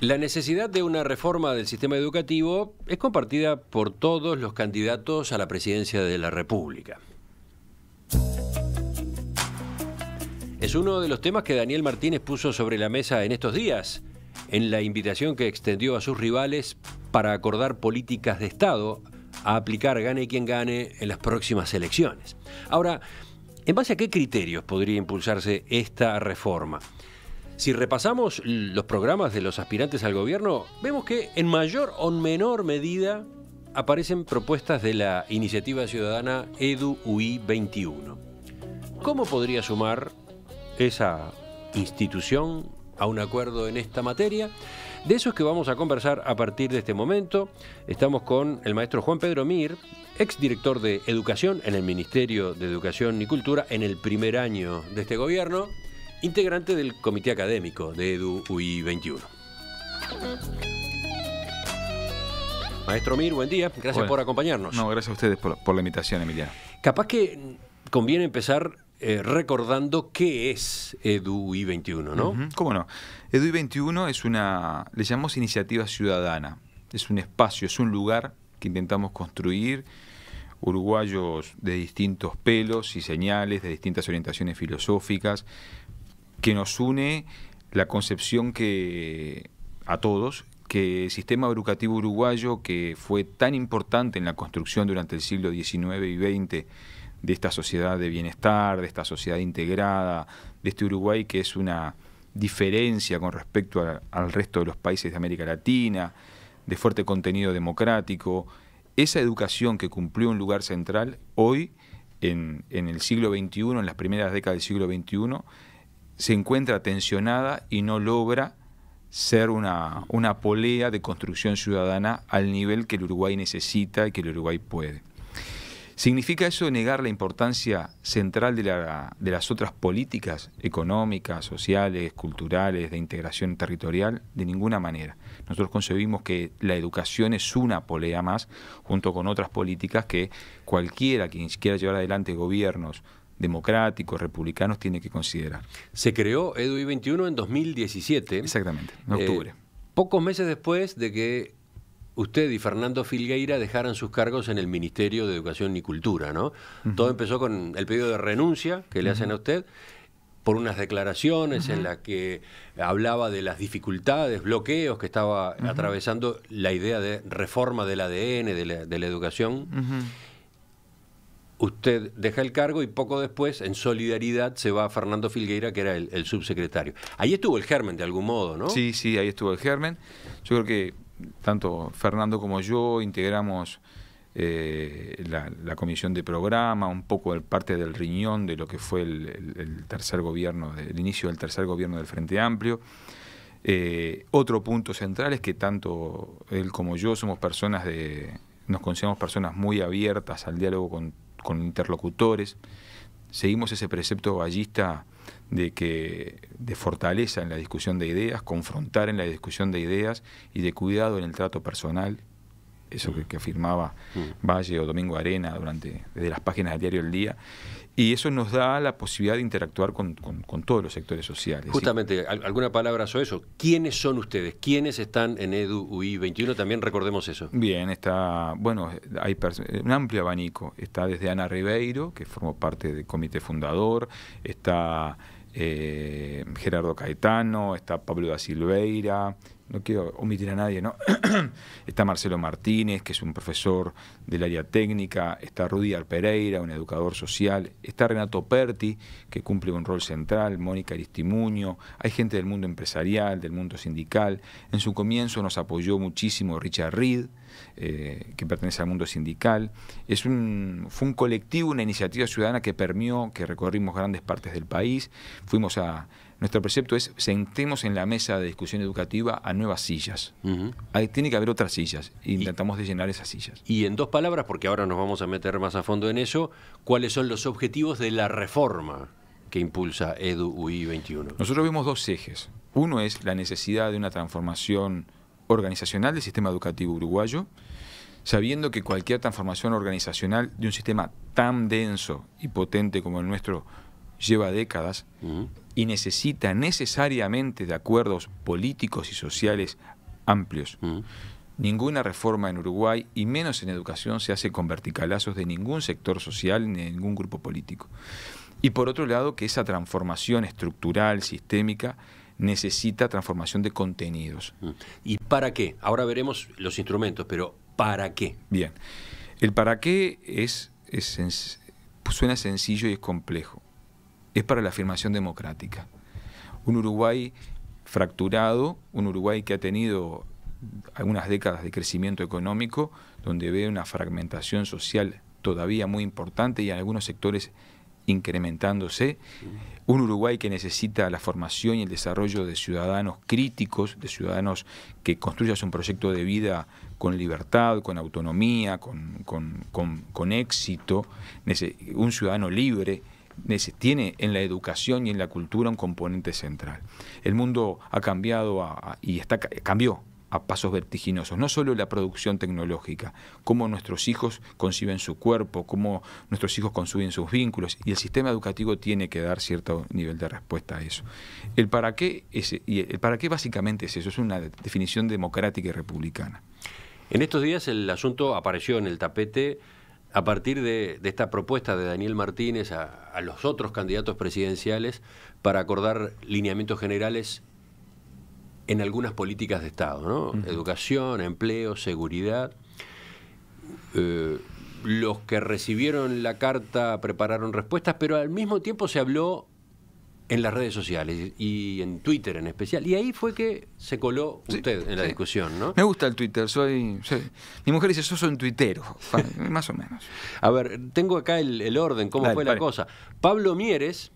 La necesidad de una reforma del sistema educativo es compartida por todos los candidatos a la presidencia de la República. Es uno de los temas que Daniel Martínez puso sobre la mesa en estos días, en la invitación que extendió a sus rivales para acordar políticas de Estado a aplicar gane quien gane en las próximas elecciones. Ahora, ¿en base a qué criterios podría impulsarse esta reforma? Si repasamos los programas de los aspirantes al gobierno, vemos que en mayor o menor medida aparecen propuestas de la iniciativa ciudadana EDU-UI 21. ¿Cómo podría sumar esa institución a un acuerdo en esta materia? De eso es que vamos a conversar a partir de este momento. Estamos con el maestro Juan Pedro Mir, exdirector de Educación en el Ministerio de Educación y Cultura en el primer año de este gobierno, integrante del comité académico de EDU-UI 21. Maestro Mir, buen día. Gracias por acompañarnos. No, gracias a ustedes por la invitación, Emiliano. Capaz que conviene empezar recordando qué es EDU-UI 21, ¿no? ¿Cómo no? EDU-UI 21 es le llamamos iniciativa ciudadana. Es un espacio, es un lugar que intentamos construir, uruguayos de distintos pelos y señales, de distintas orientaciones filosóficas, que nos une la concepción a todos, que el sistema educativo uruguayo, que fue tan importante en la construcción durante el siglo XIX y XX de esta sociedad de bienestar, de esta sociedad integrada, de este Uruguay que es una diferencia con respecto al resto de los países de América Latina, de fuerte contenido democrático, esa educación que cumplió un lugar central, hoy, en el siglo XXI, en las primeras décadas del siglo XXI, se encuentra tensionada y no logra ser una polea de construcción ciudadana al nivel que el Uruguay necesita y que el Uruguay puede. ¿Significa eso negar la importancia central de las otras políticas económicas, sociales, culturales, de integración territorial? De ninguna manera. Nosotros concebimos que la educación es una polea más, junto con otras políticas que cualquiera que quiera llevar adelante gobiernos democráticos, republicanos, tiene que considerar. Se creó EDU-UI 21 en 2017. Exactamente, en octubre. Pocos meses después de que usted y Fernando Filgueira dejaran sus cargos en el Ministerio de Educación y Cultura, ¿no? Todo empezó con el pedido de renuncia que le hacen a usted por unas declaraciones en las que hablaba de las dificultades, bloqueos que estaba atravesando la idea de reforma del ADN, de la educación. Usted deja el cargo y poco después, en solidaridad, se va a Fernando Filgueira, que era el subsecretario. Ahí estuvo el germen, de algún modo, ¿no? Sí, ahí estuvo el germen. Yo creo que tanto Fernando como yo integramos la comisión de programa, un poco parte del riñón de lo que fue el tercer gobierno, el inicio del tercer gobierno del Frente Amplio. Otro punto central es que tanto él como yo somos nos consideramos personas muy abiertas al diálogo con interlocutores. Seguimos ese precepto ballista de fortaleza en la discusión de ideas, confrontar en la discusión de ideas y de cuidado en el trato personal, eso que afirmaba Valle o Domingo Arena desde las páginas del diario El Día, y eso nos da la posibilidad de interactuar con todos los sectores sociales. Justamente, ¿sí? ¿Alguna palabra sobre eso? ¿Quiénes son ustedes? ¿Quiénes están en EDU-UI 21? También recordemos eso. Bien, hay un amplio abanico. Está desde Ana Ribeiro, que formó parte del comité fundador, está Gerardo Caetano, está Pablo da Silveira, no quiero omitir a nadie, ¿no? Está Marcelo Martínez, que es un profesor del área técnica, está Rudyard Pereira, un educador social, está Renato Perti, que cumple un rol central, Mónica Aristimuño, hay gente del mundo empresarial, del mundo sindical. En su comienzo nos apoyó muchísimo Richard Reed, que pertenece al mundo sindical. Fue un colectivo, una iniciativa ciudadana que recorrimos grandes partes del país. Nuestro precepto es: sentemos en la mesa de discusión educativa a nuevas sillas. Tiene que haber otras sillas, e intentamos de llenar esas sillas. Y en dos palabras, porque ahora nos vamos a meter más a fondo en eso, ¿cuáles son los objetivos de la reforma que impulsa EDU-UI 21? Nosotros vemos dos ejes. Uno es la necesidad de una transformación organizacional del sistema educativo uruguayo, sabiendo que cualquier transformación organizacional de un sistema tan denso y potente como el nuestro lleva décadas y necesita necesariamente de acuerdos políticos y sociales amplios. Ninguna reforma en Uruguay, y menos en educación, se hace con verticalazos de ningún sector social ni de ningún grupo político. Y por otro lado, que esa transformación estructural, sistémica, necesita transformación de contenidos. ¿Y para qué? Ahora veremos los instrumentos, pero ¿para qué? Bien. El para qué suena sencillo y es complejo. Es para la afirmación democrática. Un Uruguay fracturado, un Uruguay que ha tenido algunas décadas de crecimiento económico, donde ve una fragmentación social todavía muy importante y en algunos sectores incrementándose, un Uruguay que necesita la formación y el desarrollo de ciudadanos críticos, de ciudadanos que construyan un proyecto de vida con libertad, con autonomía, con éxito, un ciudadano libre. Tiene en la educación y en la cultura un componente central. El mundo ha cambiado cambió a pasos vertiginosos, no solo la producción tecnológica, cómo nuestros hijos conciben su cuerpo, cómo nuestros hijos conciben sus vínculos, y el sistema educativo tiene que dar cierto nivel de respuesta a eso. El para qué básicamente es eso, es una definición democrática y republicana. En estos días el asunto apareció en el tapete a partir de esta propuesta de Daniel Martínez a los otros candidatos presidenciales para acordar lineamientos generales en algunas políticas de Estado, ¿no? Educación, empleo, seguridad. Los que recibieron la carta prepararon respuestas, pero al mismo tiempo se habló en las redes sociales y en Twitter en especial. Y ahí fue que se coló usted en la discusión, ¿no? Me gusta el Twitter. Mi mujer dice, sos un tuitero, más o menos. A ver, tengo acá el orden, cómo fue la cosa. Pablo Mieres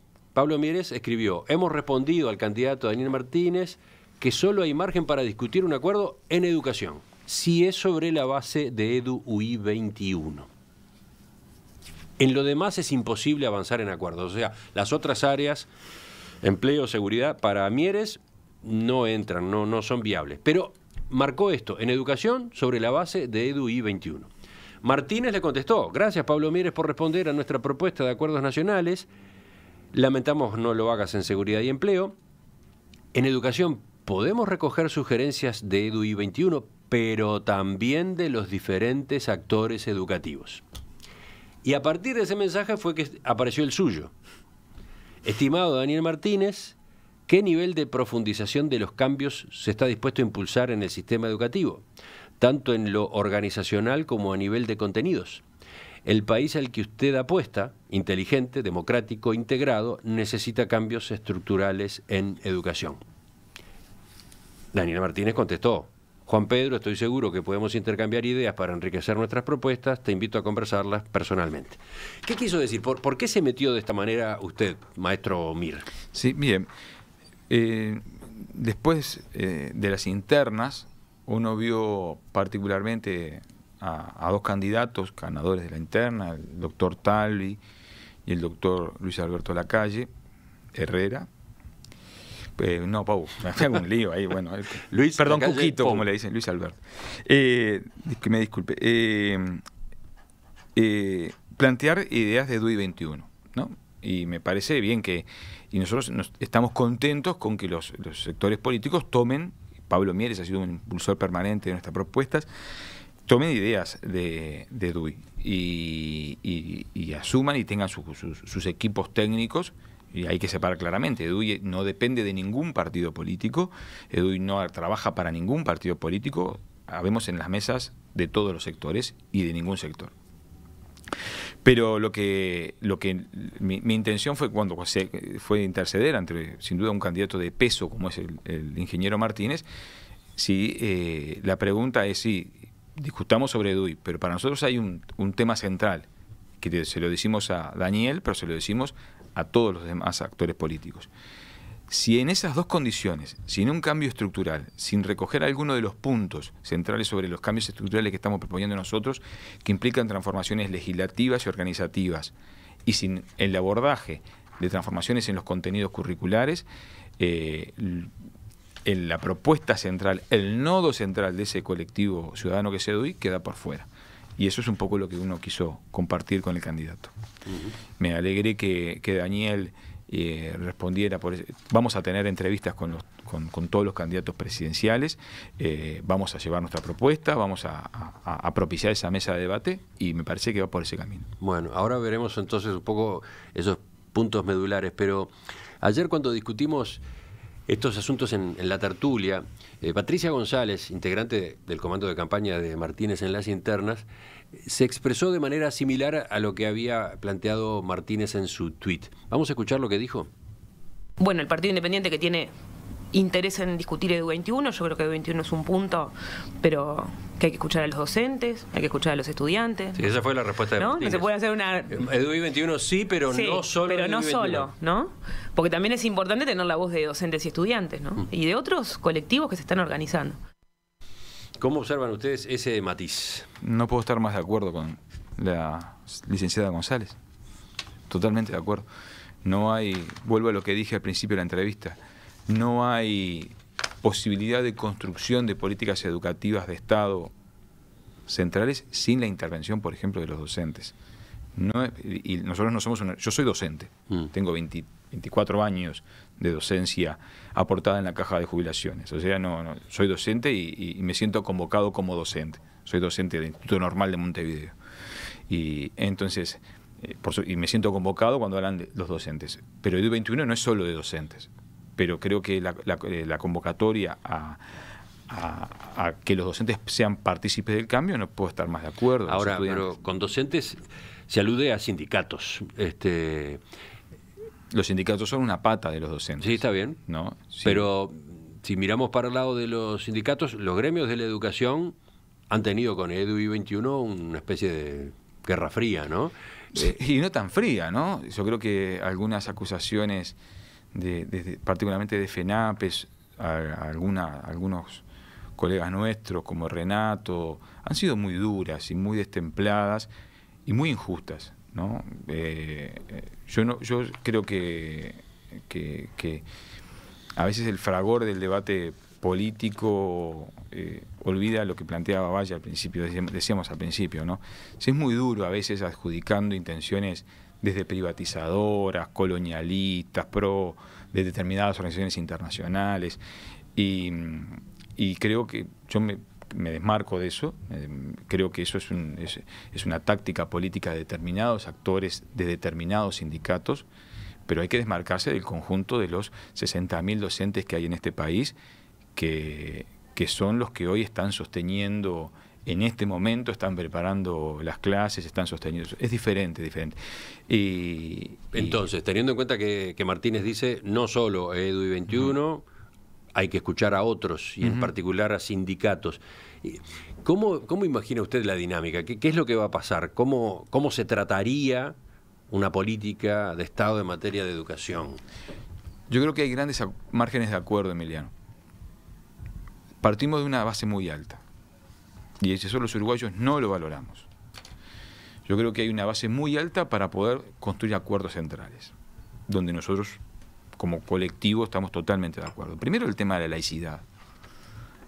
escribió: hemos respondido al candidato Daniel Martínez que solo hay margen para discutir un acuerdo en educación, si es sobre la base de EDU-UI 21. En lo demás es imposible avanzar en acuerdos. O sea, las otras áreas, empleo, seguridad, para Mieres no entran, no son viables. Pero marcó esto, en educación, sobre la base de EDU-UI 21. Martínez le contestó: gracias, Pablo Mieres, por responder a nuestra propuesta de acuerdos nacionales. Lamentamos no lo hagas en seguridad y empleo. En educación podemos recoger sugerencias de EDU-UI 21, pero también de los diferentes actores educativos. Y a partir de ese mensaje fue que apareció el suyo. Estimado Daniel Martínez, ¿qué nivel de profundización de los cambios se está dispuesto a impulsar en el sistema educativo, tanto en lo organizacional como a nivel de contenidos? El país al que usted apuesta, inteligente, democrático, integrado, necesita cambios estructurales en educación. Daniel Martínez contestó: Juan Pedro, estoy seguro que podemos intercambiar ideas para enriquecer nuestras propuestas, te invito a conversarlas personalmente. ¿Qué quiso decir? ¿Por qué se metió de esta manera usted, maestro Mir? Sí, bien. Después de las internas, uno vio particularmente a dos candidatos ganadores de la interna, el doctor Talvi y el doctor Luis Alberto Lacalle Herrera. No, Pau, me hago un lío ahí, bueno. Perdón, Cuquito, como le dicen, Luis Alberto. Que me disculpe. Plantear ideas de EDU-UI 21, ¿no? Y me parece bien y nosotros estamos contentos con que los sectores políticos tomen, Pablo Mieres ha sido un impulsor permanente de nuestras propuestas, tomen ideas de EDU-UI y asuman y tengan sus equipos técnicos. Y hay que separar claramente, EDU-UI no depende de ningún partido político, EDU-UI no trabaja para ningún partido político, habemos en las mesas de todos los sectores y de ningún sector. Pero mi intención fue cuando fue interceder ante, sin duda, un candidato de peso como es el ingeniero Martínez, la pregunta es si discutamos sobre EDU-UI, pero para nosotros hay un tema central, que se lo decimos a Daniel, pero se lo decimos a todos los demás actores políticos. Si en esas dos condiciones, sin un cambio estructural, sin recoger alguno de los puntos centrales sobre los cambios estructurales que estamos proponiendo nosotros, que implican transformaciones legislativas y organizativas, y sin el abordaje de transformaciones en los contenidos curriculares, la propuesta central, el nodo central de ese colectivo ciudadano que es EDU-UI queda por fuera. Y eso es un poco lo que uno quiso compartir con el candidato. Me alegré que Daniel respondiera por eso. Vamos a tener entrevistas con todos los candidatos presidenciales, vamos a llevar nuestra propuesta, vamos a propiciar esa mesa de debate y me parece que va por ese camino. Bueno, ahora veremos entonces un poco esos puntos medulares, pero ayer cuando discutimos estos asuntos en la tertulia, Patricia González, integrante del comando de campaña de Martínez en las internas, se expresó de manera similar a lo que había planteado Martínez en su tuit. Vamos a escuchar lo que dijo. Bueno, el Partido Independiente que tiene interés en discutir Edu21, yo creo que Edu21 es un punto, pero que hay que escuchar a los docentes, hay que escuchar a los estudiantes. Sí, esa fue la respuesta de Martínez. No se puede hacer una... Edu21 sí, pero sí, no solo pero no Edu21. solo, ¿no? Porque también es importante tener la voz de docentes y estudiantes, ¿no? Y de otros colectivos que se están organizando. ¿Cómo observan ustedes ese matiz? No puedo estar más de acuerdo con la licenciada González. Totalmente de acuerdo. No hay, vuelvo a lo que dije al principio de la entrevista, no hay posibilidad de construcción de políticas educativas de Estado centrales sin la intervención, por ejemplo, de los docentes. Y nosotros no somos yo soy docente, tengo 24 años de docencia aportada en la caja de jubilaciones. O sea, soy docente y me siento convocado como docente. Soy docente del Instituto Normal de Montevideo. Y entonces, y me siento convocado cuando hablan de los docentes. Pero Edu21 no es solo de docentes. Pero creo que la convocatoria a que los docentes sean partícipes del cambio, no puedo estar más de acuerdo. Ahora, pero con docentes se alude a sindicatos. Los sindicatos son una pata de los docentes. Sí, está bien. ¿No? Sí. Pero si miramos para el lado de los sindicatos, los gremios de la educación han tenido con Edu21 una especie de guerra fría, ¿no? Y no tan fría, ¿no? Yo creo que algunas acusaciones, particularmente de FENAPES, algunos colegas nuestros como Renato, han sido muy duras y muy destempladas y muy injustas, ¿no? Yo creo que a veces el fragor del debate político olvida lo que planteaba Valle al principio, decíamos al principio, ¿no? Es muy duro a veces adjudicando intenciones desde privatizadoras, colonialistas, de determinadas organizaciones internacionales, y creo que yo me desmarco de eso. Creo que eso es una táctica política de determinados actores, de determinados sindicatos, pero hay que desmarcarse del conjunto de los 60.000 docentes que hay en este país, que son los que hoy están sosteniendo, en este momento están preparando las clases, están sosteniendo. Es diferente. Entonces, teniendo en cuenta que Martínez dice no solo Edu21, hay que escuchar a otros y en particular a sindicatos. ¿Cómo imagina usted la dinámica? ¿Qué es lo que va a pasar? ¿Cómo se trataría una política de Estado en materia de educación? Yo creo que hay grandes márgenes de acuerdo, Emiliano. Partimos de una base muy alta y eso los uruguayos no lo valoramos. Yo creo que hay una base muy alta para poder construir acuerdos centrales, donde nosotros como colectivo estamos totalmente de acuerdo. Primero el tema de la laicidad,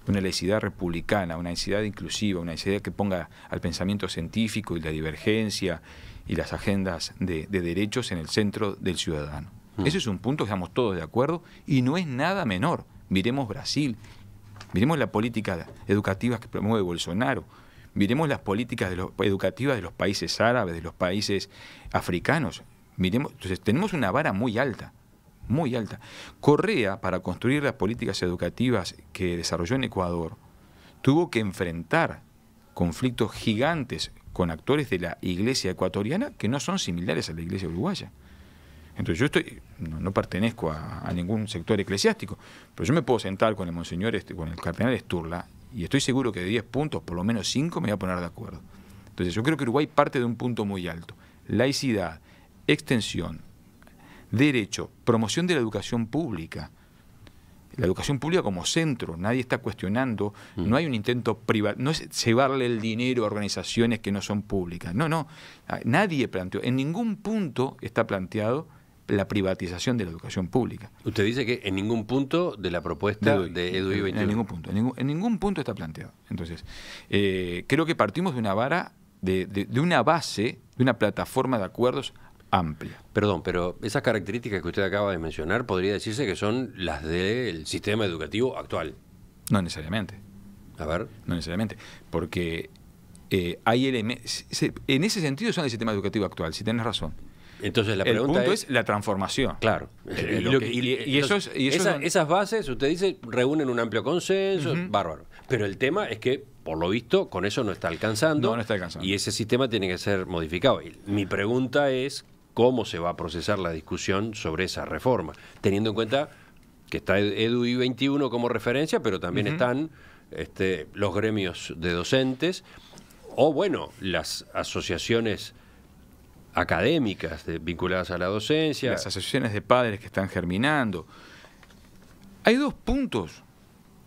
una laicidad republicana, una laicidad inclusiva, una laicidad que ponga al pensamiento científico y la divergencia y las agendas de derechos en el centro del ciudadano. Ese es un punto que estamos todos de acuerdo y no es nada menor. Miremos Brasil, miremos la política educativa que promueve Bolsonaro, miremos las políticas educativas de los países árabes, de los países africanos. Entonces tenemos una vara muy alta. Muy alta. Correa, para construir las políticas educativas que desarrolló en Ecuador, tuvo que enfrentar conflictos gigantes con actores de la iglesia ecuatoriana que no son similares a la iglesia uruguaya. Entonces yo no pertenezco a ningún sector eclesiástico, pero yo me puedo sentar con el monseñor, con el cardenal Sturla, y estoy seguro que de 10 puntos, por lo menos 5 me voy a poner de acuerdo. Entonces yo creo que Uruguay parte de un punto muy alto. Laicidad, extensión, derecho, promoción de la educación pública. La educación pública como centro, nadie está cuestionando, no hay un intento privado, no es llevarle el dinero a organizaciones que no son públicas. No, nadie planteó, en ningún punto está planteado la privatización de la educación pública. Usted dice que en ningún punto de la propuesta de Edu21. En ningún punto, en ningún punto está planteado. Entonces, creo que partimos de una vara, de una base, de una plataforma de acuerdos amplia. Perdón, pero esas características que usted acaba de mencionar podría decirse que son las del sistema educativo actual. No necesariamente. A ver. No necesariamente. Porque hay elementos. En ese sentido son el sistema educativo actual, si tenés razón. Entonces la El pregunta punto es la transformación. Claro. Esas bases, usted dice, reúnen un amplio consenso, bárbaro. Pero el tema es que, por lo visto, con eso no está alcanzando. No está alcanzando. Y ese sistema tiene que ser modificado. Y mi pregunta es, ¿cómo se va a procesar la discusión sobre esa reforma? Teniendo en cuenta que está EDUI 21 como referencia, pero también están los gremios de docentes, o bueno, las asociaciones académicas vinculadas a la docencia. Las asociaciones de padres que están germinando. Hay dos puntos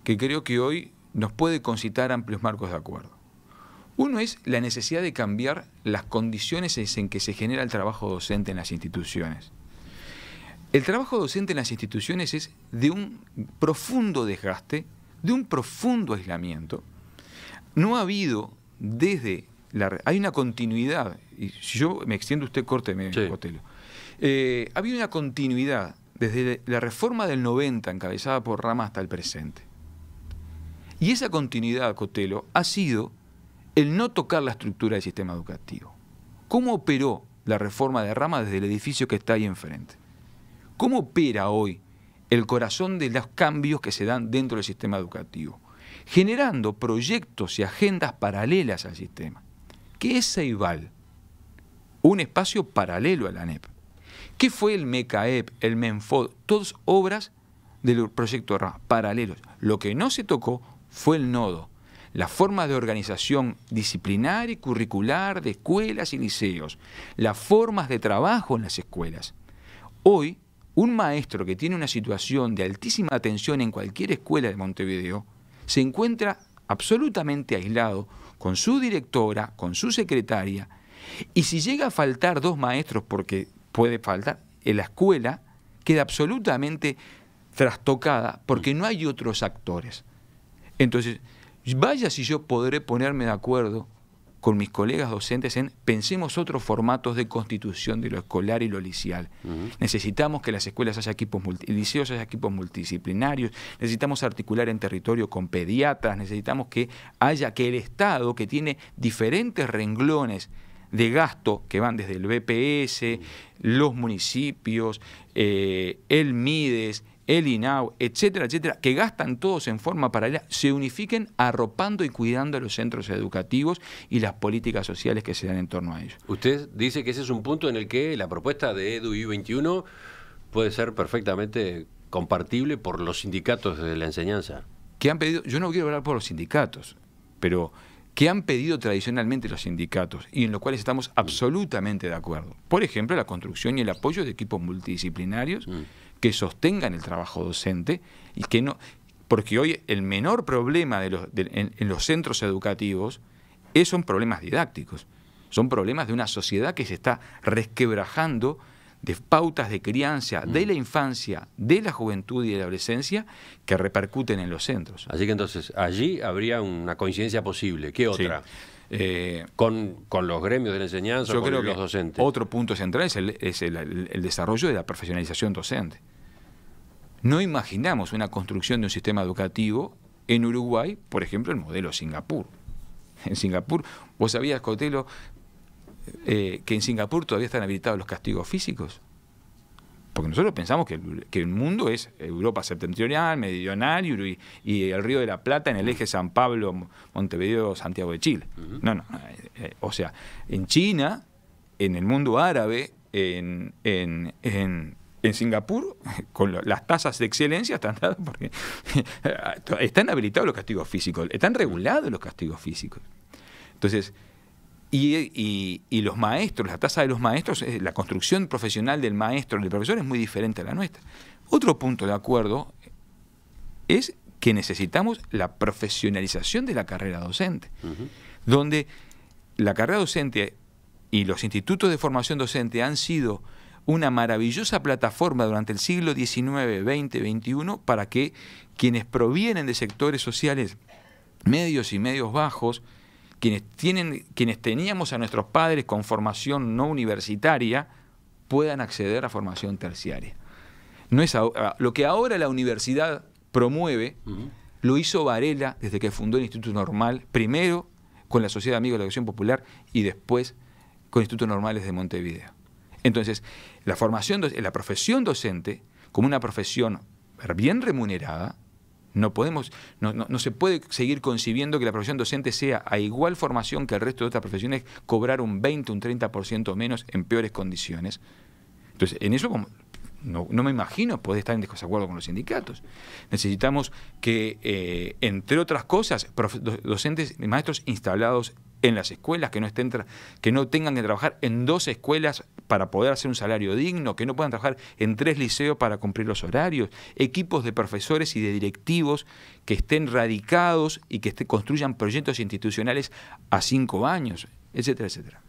que creo que hoy nos puede concitar amplios marcos de acuerdo. Uno es la necesidad de cambiar las condiciones en que se genera el trabajo docente en las instituciones. El trabajo docente en las instituciones es de un profundo desgaste, de un profundo aislamiento. No ha habido hay una continuidad, y si yo me extiendo, usted córteme, sí. Cotelo. Ha habido una continuidad desde la reforma del 90 encabezada por Rama hasta el presente. Y esa continuidad, Cotelo, ha sido el no tocar la estructura del sistema educativo. ¿Cómo operó la reforma de Rama desde el edificio que está ahí enfrente? ¿Cómo opera hoy el corazón de los cambios que se dan dentro del sistema educativo? Generando proyectos y agendas paralelas al sistema. ¿Qué es Ceibal? Un espacio paralelo a la ANEP. ¿Qué fue el MECAEP, el MENFOD? Todas obras del proyecto RAMA, paralelos. Lo que no se tocó fue el nodo, la forma de organización disciplinaria y curricular de escuelas y liceos, las formas de trabajo en las escuelas. Hoy, un maestro que tiene una situación de altísima tensión en cualquier escuela de Montevideo se encuentra absolutamente aislado con su directora, con su secretaria, y si llega a faltar 2 maestros, porque puede faltar, en la escuela queda absolutamente trastocada porque no hay otros actores. Entonces, vaya si yo podré ponerme de acuerdo con mis colegas docentes en pensemos otros formatos de constitución de lo escolar y lo liceal. Necesitamos que las escuelas haya liceos haya equipos multidisciplinarios, necesitamos articular en territorio con pediatras, necesitamos que el Estado, que tiene diferentes renglones de gasto que van desde el BPS, los municipios, el MIDES, el INAU, etcétera, etcétera, que gastan todos en forma paralela, se unifiquen arropando y cuidando a los centros educativos y las políticas sociales que se dan en torno a ellos. Usted dice que ese es un punto en el que la propuesta de EDUI 21 puede ser perfectamente compartible por los sindicatos de la enseñanza. ¿Qué han pedido? Yo no quiero hablar por los sindicatos, pero ¿qué han pedido tradicionalmente los sindicatos y en los cuales estamos absolutamente de acuerdo? Por ejemplo, la construcción y el apoyo de equipos multidisciplinarios que sostengan el trabajo docente y que no, porque hoy el menor problema en los centros educativos son problemas didácticos, son problemas de una sociedad que se está resquebrajando de pautas de crianza de la infancia, de la juventud y de la adolescencia que repercuten en los centros. Así que entonces allí habría una coincidencia posible. ¿Qué otra? Sí. Con los gremios de la enseñanza, yo con creo los que docentes. Otro punto central es el desarrollo de la profesionalización docente. No imaginamos una construcción de un sistema educativo en Uruguay, por ejemplo, el modelo Singapur. En Singapur, vos sabías, Cotelo, que en Singapur todavía están habilitados los castigos físicos. Porque nosotros pensamos que el mundo es Europa septentrional, meridional y el Río de la Plata en el eje San Pablo, Montevideo, Santiago de Chile. No. O sea, en China, en el mundo árabe, en Singapur, con las tasas de excelencia están dadas porque están habilitados los castigos físicos, están regulados los castigos físicos. Entonces, y los maestros, la tasa de los maestros, la construcción profesional del maestro, del profesor, es muy diferente a la nuestra. Otro punto de acuerdo es que necesitamos la profesionalización de la carrera docente, donde la carrera docente y los institutos de formación docente han sido una maravillosa plataforma durante el siglo XIX, XX, XXI para que quienes provienen de sectores sociales medios y medios bajos, quienes teníamos a nuestros padres con formación no universitaria, puedan acceder a formación terciaria. No es lo que ahora la universidad promueve, lo hizo Varela desde que fundó el Instituto Normal, primero con la Sociedad de Amigos de la Educación Popular y después con Institutos Normales de Montevideo. Entonces, la profesión docente, como una profesión bien remunerada, no se puede seguir concibiendo que la profesión docente sea a igual formación que el resto de otras profesiones, cobrar un 20, un 30% menos en peores condiciones. Entonces, en eso no me imagino poder estar en desacuerdo con los sindicatos. Necesitamos que, entre otras cosas, docentes y maestros instalados en las escuelas, que no tengan que trabajar en 2 escuelas para poder hacer un salario digno, que no puedan trabajar en 3 liceos para cumplir los horarios, equipos de profesores y de directivos que estén radicados y que construyan proyectos institucionales a 5 años, etcétera, etcétera.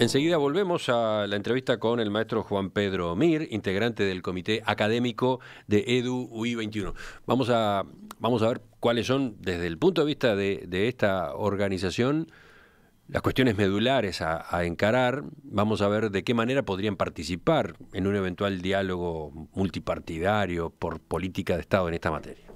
Enseguida volvemos a la entrevista con el maestro Juan Pedro Mir, integrante del comité académico de EDU-UI21. Vamos a ver cuáles son, desde el punto de vista de esta organización, las cuestiones medulares a encarar. Vamos a ver de qué manera podrían participar en un eventual diálogo multipartidario por política de Estado en esta materia.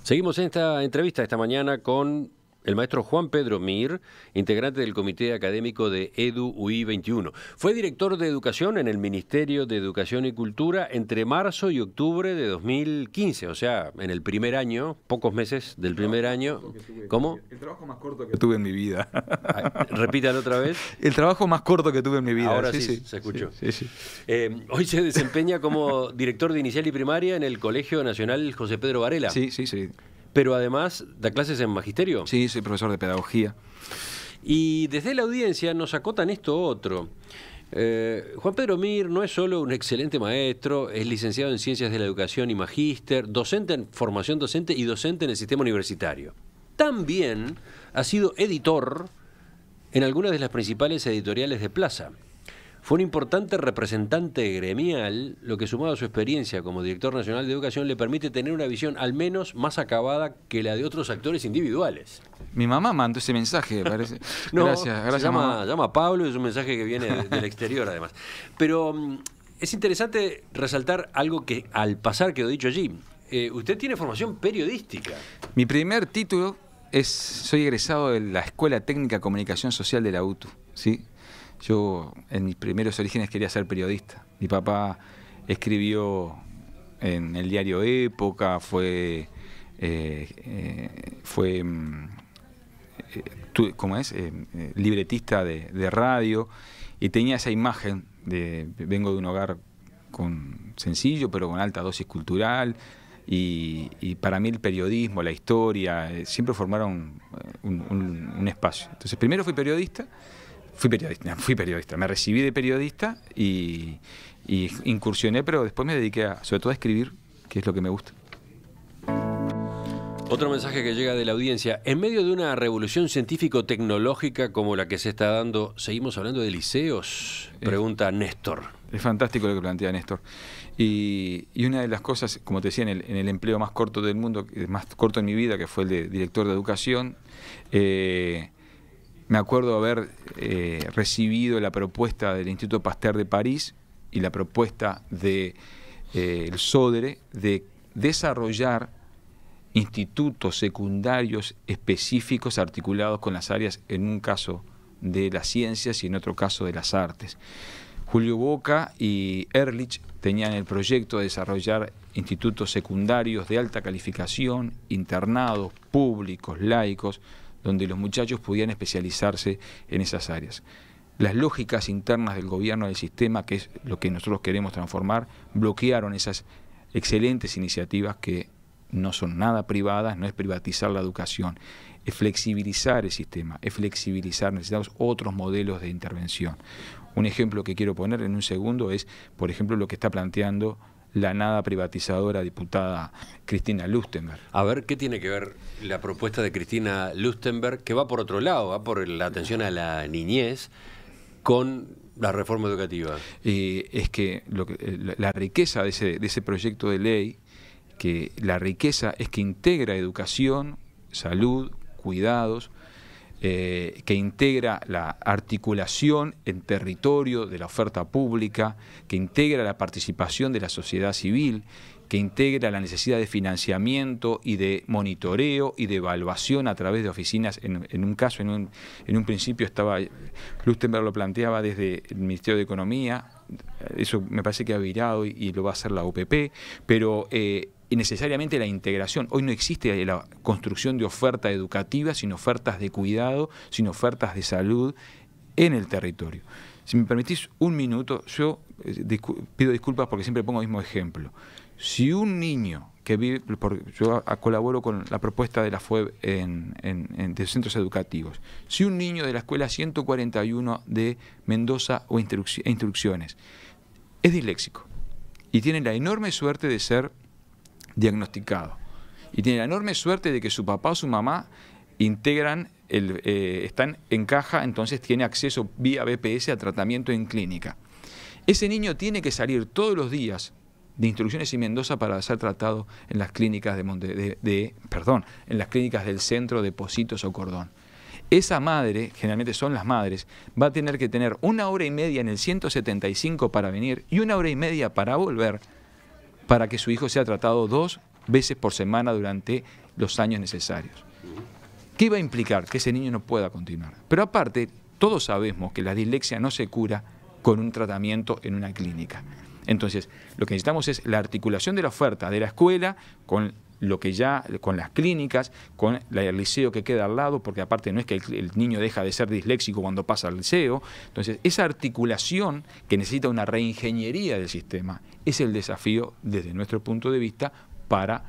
Seguimos en esta entrevista esta mañana con el maestro Juan Pedro Mir, integrante del comité académico de EDU-UI21. Fue director de educación en el Ministerio de Educación y Cultura entre marzo y octubre de 2015, o sea, en el primer año, pocos meses del primer año. ¿Cómo? El trabajo más corto que tuve en mi vida. Repítalo otra vez. El trabajo más corto que tuve en mi vida. Ahora sí, se escuchó. Sí. Hoy se desempeña como director de inicial y primaria en el Colegio Nacional José Pedro Varela. Sí. Pero además, ¿da clases en magisterio? Sí, soy profesor de pedagogía. Y desde la audiencia nos acotan esto otro. Juan Pedro Mir no es solo un excelente maestro, es licenciado en Ciencias de la Educación y magíster, docente en formación docente y docente en el sistema universitario. También ha sido editor en algunas de las principales editoriales de Plaza. Fue un importante representante gremial, lo que sumado a su experiencia como director nacional de educación le permite tener una visión al menos más acabada que la de otros actores individuales. Mi mamá mandó ese mensaje, parece. No, gracias mamá. Llama Pablo, es un mensaje que viene del exterior además. Pero es interesante resaltar algo que al pasar quedó dicho allí. Usted tiene formación periodística. Mi primer título soy egresado de la Escuela Técnica de Comunicación Social de la UTU, ¿sí? Yo en mis primeros orígenes quería ser periodista. Mi papá escribió en el diario Época, fue libretista de radio, y tenía esa imagen vengo de un hogar sencillo pero con alta dosis cultural, y para mí el periodismo, la historia, siempre formaron un espacio. Entonces primero fui periodista, me recibí de periodista y incursioné, pero después me dediqué sobre todo a escribir, que es lo que me gusta. Otro mensaje que llega de la audiencia: en medio de una revolución científico-tecnológica como la que se está dando, ¿seguimos hablando de liceos? Pregunta Néstor. Es fantástico lo que plantea Néstor. Y una de las cosas, como te decía, en el empleo más corto del mundo, más corto en mi vida, que fue el de director de educación, me acuerdo haber recibido la propuesta del Instituto Pasteur de París y la propuesta del SODRE de desarrollar institutos secundarios específicos articulados con las áreas, en un caso de las ciencias y en otro caso de las artes. Julio Boca y Ehrlich tenían el proyecto de desarrollar institutos secundarios de alta calificación, internados, públicos, laicos, donde los muchachos pudieran especializarse en esas áreas. Las lógicas internas del gobierno del sistema, que es lo que nosotros queremos transformar, bloquearon esas excelentes iniciativas que no son nada privadas, no es privatizar la educación, es flexibilizar el sistema, necesitamos otros modelos de intervención. Un ejemplo que quiero poner en un segundo es, por ejemplo, lo que está planteando la nada privatizadora diputada Cristina Lustenberg. A ver, ¿qué tiene que ver la propuesta de Cristina Lustenberg, que va por otro lado, va por la atención a la niñez, con la reforma educativa? Es que la riqueza de ese proyecto de ley, que la riqueza es que integra educación, salud, cuidados, que integra la articulación en territorio de la oferta pública, que integra la participación de la sociedad civil, que integra la necesidad de financiamiento y de monitoreo y de evaluación a través de oficinas. En un caso, en un principio estaba, Lustenberg lo planteaba desde el Ministerio de Economía, eso me parece que ha virado y lo va a hacer la UPP, pero y necesariamente la integración. Hoy no existe la construcción de oferta educativa, sin ofertas de cuidado, sin ofertas de salud en el territorio. Si me permitís un minuto, yo pido disculpas porque siempre pongo el mismo ejemplo. Si un niño que vive, yo colaboro con la propuesta de la FUEB de centros educativos, si un niño de la escuela 141 de Mendoza o Instrucciones es disléxico y tiene la enorme suerte de ser diagnosticado y tiene la enorme suerte de que su papá o su mamá están en caja, entonces tiene acceso vía BPS a tratamiento en clínica. Ese niño tiene que salir todos los días de Instrucciones y Mendoza para ser tratado en las clínicas en las clínicas del centro de Positos o Cordón. Esa madre, generalmente son las madres, va a tener que tener 1 hora y media en el 175 para venir y 1 hora y media para volver, para que su hijo sea tratado 2 veces por semana durante los años necesarios. ¿Qué va a implicar? Que ese niño no pueda continuar. Pero aparte, todos sabemos que la dislexia no se cura con un tratamiento en una clínica. Entonces, lo que necesitamos es la articulación de la oferta de la escuela con con las clínicas, con el liceo que queda al lado, porque aparte no es que el niño deja de ser disléxico cuando pasa al liceo. Entonces, esa articulación que necesita una reingeniería del sistema es el desafío, desde nuestro punto de vista, para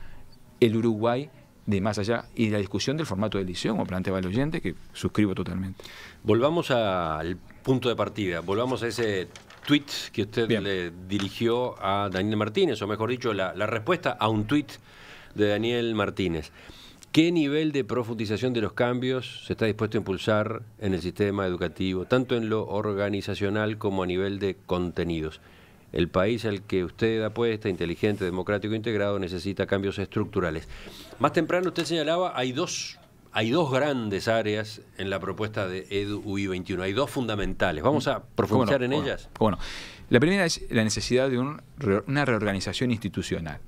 el Uruguay de más allá, y la discusión del formato del liceo, como planteaba el oyente, que suscribo totalmente. Volvamos al punto de partida, volvamos a ese tuit que usted le dirigió a Daniel Martínez, o mejor dicho, la respuesta a un tuit de Daniel Martínez. ¿Qué nivel de profundización de los cambios se está dispuesto a impulsar en el sistema educativo, tanto en lo organizacional como a nivel de contenidos? El país al que usted apuesta, inteligente, democrático, integrado, necesita cambios estructurales. Más temprano usted señalaba, hay dos grandes áreas en la propuesta de EduUI 21, hay 2 fundamentales. ¿Vamos a profundizar en ellas? Bueno, la primera es la necesidad de una reorganización institucional.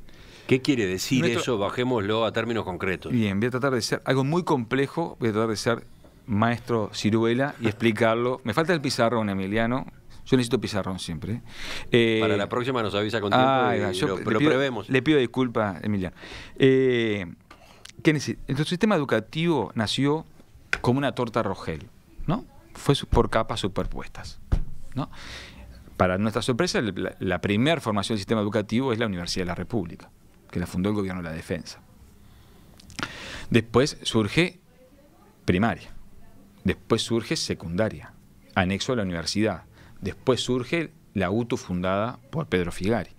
¿Qué quiere decir eso? Bajémoslo a términos concretos. Bien, voy a tratar de ser algo muy complejo, voy a tratar de ser maestro ciruela y explicarlo. Me falta el pizarrón, Emiliano. Yo necesito pizarrón siempre. Para la próxima nos avisa con tiempo lo prevemos. Le pido disculpas, Emiliano. Entonces, el sistema educativo nació como una torta Rogel, ¿no? Fue por capas superpuestas, ¿no? Para nuestra sorpresa, la primera formación del sistema educativo es la Universidad de la República, que la fundó el Gobierno de la Defensa. Después surge primaria, después surge secundaria, anexo a la universidad, después surge la UTU fundada por Pedro Figari.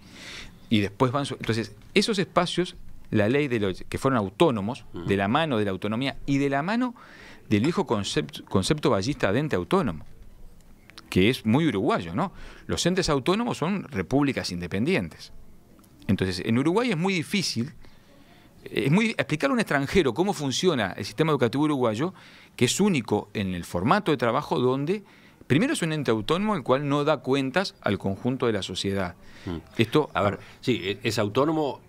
Y después entonces, esos espacios, la ley que fueron autónomos, de la mano de la autonomía y de la mano del viejo concepto ballista de ente autónomo, que es muy uruguayo, ¿no? Los entes autónomos son repúblicas independientes. Entonces, en Uruguay es muy difícil explicarle a un extranjero cómo funciona el sistema educativo uruguayo, que es único en el formato de trabajo donde, primero, es un ente autónomo el cual no da cuentas al conjunto de la sociedad. Esto, a ver, sí, es autónomo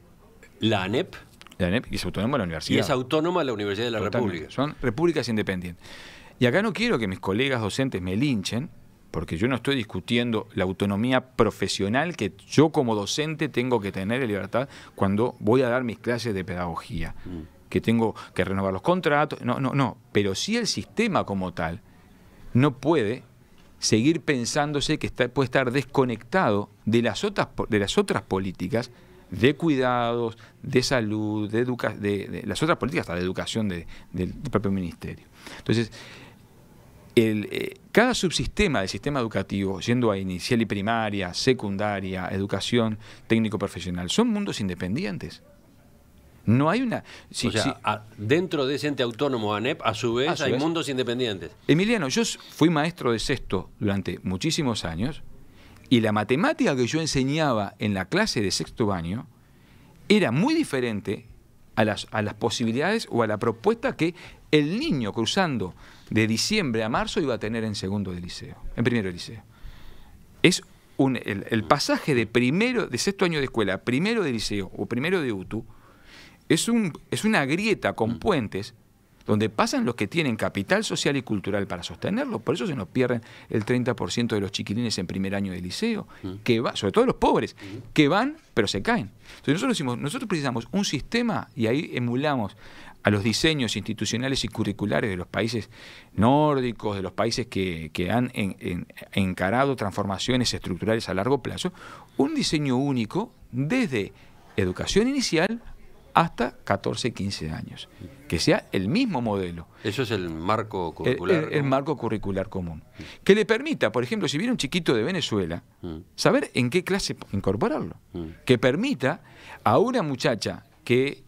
la ANEP. La ANEP es autónoma la universidad. Y es autónoma la Universidad de la República. Son repúblicas independientes. Y acá no quiero que mis colegas docentes me linchen, porque yo no estoy discutiendo la autonomía profesional que yo como docente tengo que tener en libertad cuando voy a dar mis clases de pedagogía, que tengo que renovar los contratos, no, pero sí el sistema como tal no puede seguir pensándose que puede estar desconectado de las otras políticas de cuidados, de salud, de las otras políticas, hasta de educación del propio ministerio. Entonces, cada subsistema del sistema educativo, yendo a inicial y primaria, secundaria, educación técnico-profesional, son mundos independientes. No hay una... dentro de ese ente autónomo ANEP, a su vez, hay mundos independientes. Emiliano, yo fui maestro de sexto durante muchísimos años y la matemática que yo enseñaba en la clase de sexto año era muy diferente a las posibilidades o a la propuesta que el niño cruzando de diciembre a marzo iba a tener en segundo de liceo, en primero de liceo. Es el pasaje de sexto año de escuela a primero de liceo o primero de UTU es una grieta con puentes donde pasan los que tienen capital social y cultural para sostenerlo. Por eso se nos pierden el 30% de los chiquilines en primer año de liceo, sobre todo los pobres, que van pero se caen. Entonces nosotros precisamos un sistema, y ahí emulamos a los diseños institucionales y curriculares de los países nórdicos, de los países que han encarado transformaciones estructurales a largo plazo, un diseño único desde educación inicial hasta 14, 15 años. Que sea el mismo modelo. Eso es el marco curricular. El marco curricular común. Que le permita, por ejemplo, si viene un chiquito de Venezuela, saber en qué clase incorporarlo. Que permita a una muchacha que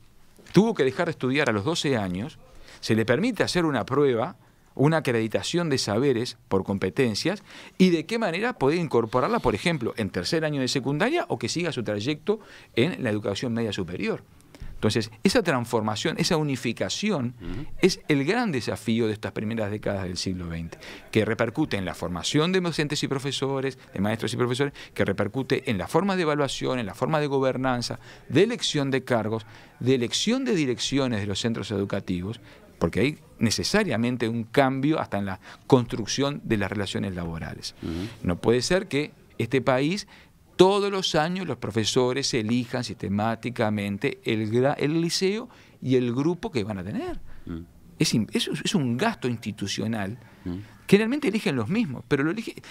tuvo que dejar de estudiar a los 12 años, se le permite hacer una prueba, una acreditación de saberes por competencias, y de qué manera poder incorporarla, por ejemplo, en tercer año de secundaria o que siga su trayecto en la educación media superior. Entonces, esa transformación, esa unificación es el gran desafío de estas primeras décadas del siglo XX, que repercute en la formación de docentes y profesores, de maestros y profesores, que repercute en la forma de evaluación, en la forma de gobernanza, de elección de cargos, de elección de direcciones de los centros educativos, porque hay necesariamente un cambio hasta en la construcción de las relaciones laborales. No puede ser que este país todos los años los profesores elijan sistemáticamente el liceo y el grupo que van a tener. Es un gasto institucional que realmente eligen los mismos, pero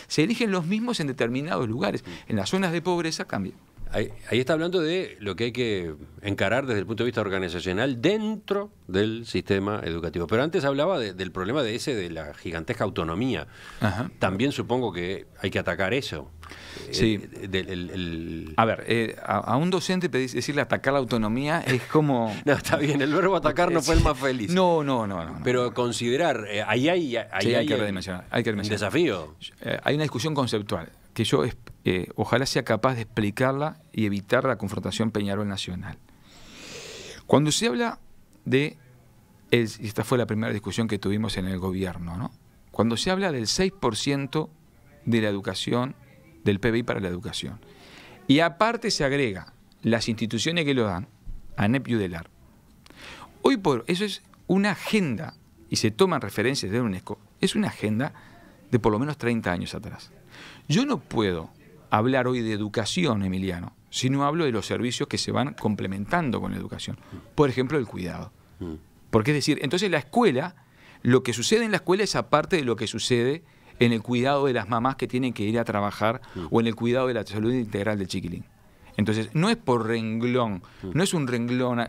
se eligen los mismos en determinados lugares. En las zonas de pobreza cambia. Ahí está hablando de lo que hay que encarar desde el punto de vista organizacional dentro del sistema educativo. Pero antes hablaba del problema de la gigantesca autonomía. Ajá. También supongo que hay que atacar eso. Sí. A ver, a un docente decirle atacar la autonomía es como... No, está bien, el verbo atacar no fue el más feliz. No. Pero considerar, ahí hay que redimensionar. Un desafío. Hay una discusión conceptual que yo ojalá sea capaz de explicarla y evitar la confrontación Peñarol-Nacional. Cuando se habla y esta fue la primera discusión que tuvimos en el gobierno, ¿no? Cuando se habla del 6% de la educación, del PBI para la educación, y aparte se agrega las instituciones que lo dan, ANEP y UDELAR. Hoy eso es una agenda, y se toman referencias de UNESCO, es una agenda de por lo menos 30 años atrás. Yo no puedo hablar hoy de educación, Emiliano, si no hablo de los servicios que se van complementando con la educación. Por ejemplo, el cuidado. Porque es decir, entonces la escuela, lo que sucede en la escuela es aparte de lo que sucede en el cuidado de las mamás que tienen que ir a trabajar o en el cuidado de la salud integral del chiquilín. Entonces, no es por renglón, no es un renglón,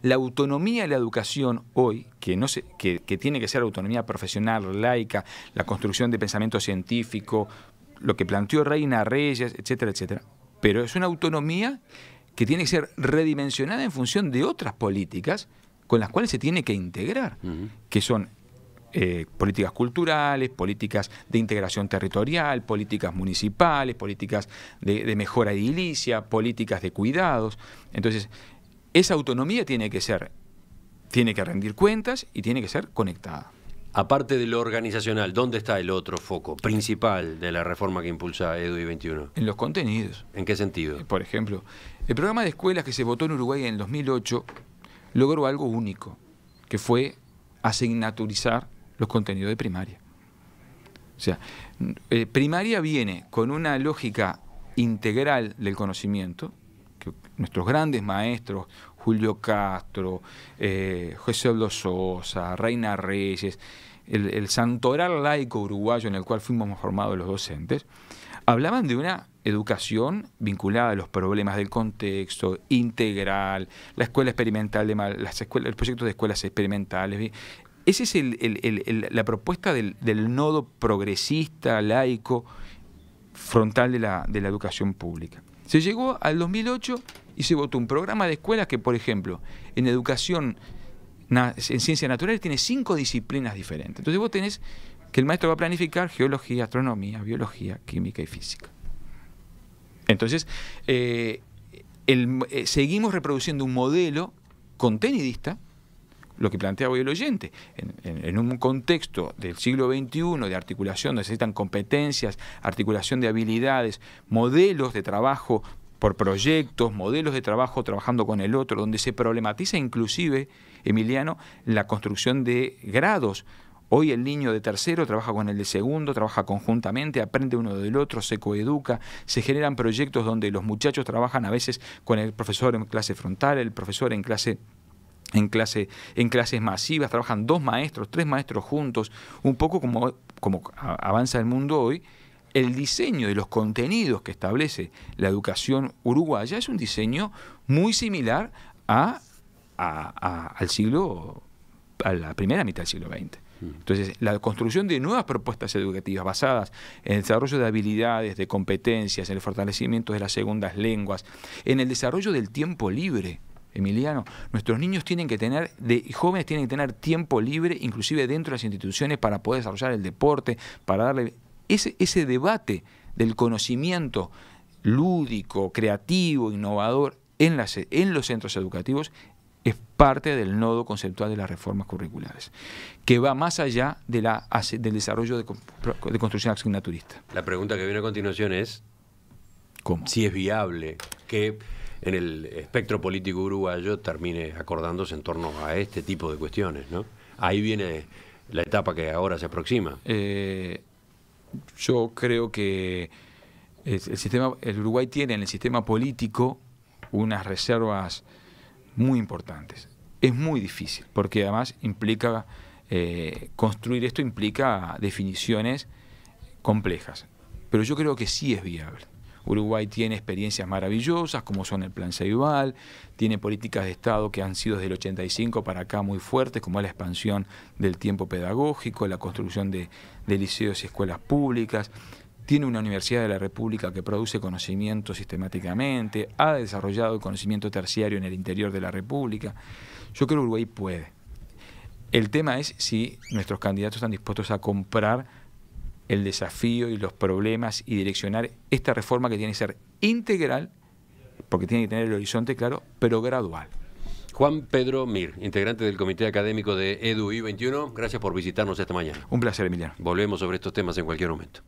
la autonomía de la educación hoy, que tiene que ser autonomía profesional, laica, la construcción de pensamiento científico, lo que planteó Reina Reyes, etcétera, etcétera. Pero es una autonomía que tiene que ser redimensionada en función de otras políticas con las cuales se tiene que integrar, que son políticas culturales, políticas de integración territorial, políticas municipales, políticas de mejora edilicia, políticas de cuidados. Entonces, esa autonomía tiene que rendir cuentas y tiene que ser conectada. Aparte de lo organizacional, ¿dónde está el otro foco principal de la reforma que impulsa EDUI 21? En los contenidos. ¿En qué sentido? Por ejemplo, el programa de escuelas que se votó en Uruguay en el 2008 logró algo único, que fue asignaturizar los contenidos de primaria. O sea, primaria viene con una lógica integral del conocimiento, que nuestros grandes maestros, Julio Castro, José Aldo Sosa, Reina Reyes, el santoral laico uruguayo en el cual fuimos formados los docentes, hablaban de una educación vinculada a los problemas del contexto, integral, la escuela experimental, el proyecto de escuelas experimentales. Esa es la propuesta del nodo progresista, laico, frontal de la educación pública. Se llegó al 2008 y se votó un programa de escuelas que, por ejemplo, en educación, en ciencias naturales, tiene 5 disciplinas diferentes. Entonces vos tenés que el maestro va a planificar geología, astronomía, biología, química y física. Entonces, seguimos reproduciendo un modelo contenidista, lo que plantea hoy el oyente. En un contexto del siglo XXI de articulación, necesitan competencias, articulación de habilidades, modelos de trabajo por proyectos, modelos de trabajo trabajando con el otro, donde se problematiza inclusive, Emiliano, la construcción de grados. Hoy el niño de tercero trabaja con el de segundo, trabaja conjuntamente, aprende uno del otro, se coeduca, se generan proyectos donde los muchachos trabajan a veces con el profesor en clase frontal, el profesor en clases masivas, trabajan 2 maestros, 3 maestros juntos, un poco como avanza el mundo hoy. El diseño de los contenidos que establece la educación uruguaya es un diseño muy similar a la primera mitad del siglo XX. Entonces, la construcción de nuevas propuestas educativas basadas en el desarrollo de habilidades, de competencias, en el fortalecimiento de las segundas lenguas, en el desarrollo del tiempo libre. Emiliano, nuestros niños tienen que tener, jóvenes tienen que tener tiempo libre, inclusive dentro de las instituciones, para poder desarrollar el deporte, para darle ese debate del conocimiento lúdico, creativo, innovador en los centros educativos. Es parte del nodo conceptual de las reformas curriculares, que va más allá del desarrollo de construcción asignaturista. La pregunta que viene a continuación es ¿cómo? Si es viable que en el espectro político uruguayo termine acordándose en torno a este tipo de cuestiones, ¿no? Ahí viene la etapa que ahora se aproxima. Yo creo que el Uruguay tiene en el sistema político unas reservas muy importantes. Es muy difícil, porque además implica construir esto implica definiciones complejas. Pero yo creo que sí es viable. Uruguay tiene experiencias maravillosas, como son el Plan Ceibal, tiene políticas de Estado que han sido desde el 85 para acá muy fuertes, como es la expansión del tiempo pedagógico, la construcción de liceos y escuelas públicas. Tiene una Universidad de la República que produce conocimiento sistemáticamente, ha desarrollado el conocimiento terciario en el interior de la República. Yo creo que Uruguay puede. El tema es si nuestros candidatos están dispuestos a comprar el desafío y los problemas y direccionar esta reforma que tiene que ser integral, porque tiene que tener el horizonte claro, pero gradual. Juan Pedro Mir, integrante del Comité Académico de EDUI 21, gracias por visitarnos esta mañana. Un placer, Emiliano. Volvemos sobre estos temas en cualquier momento.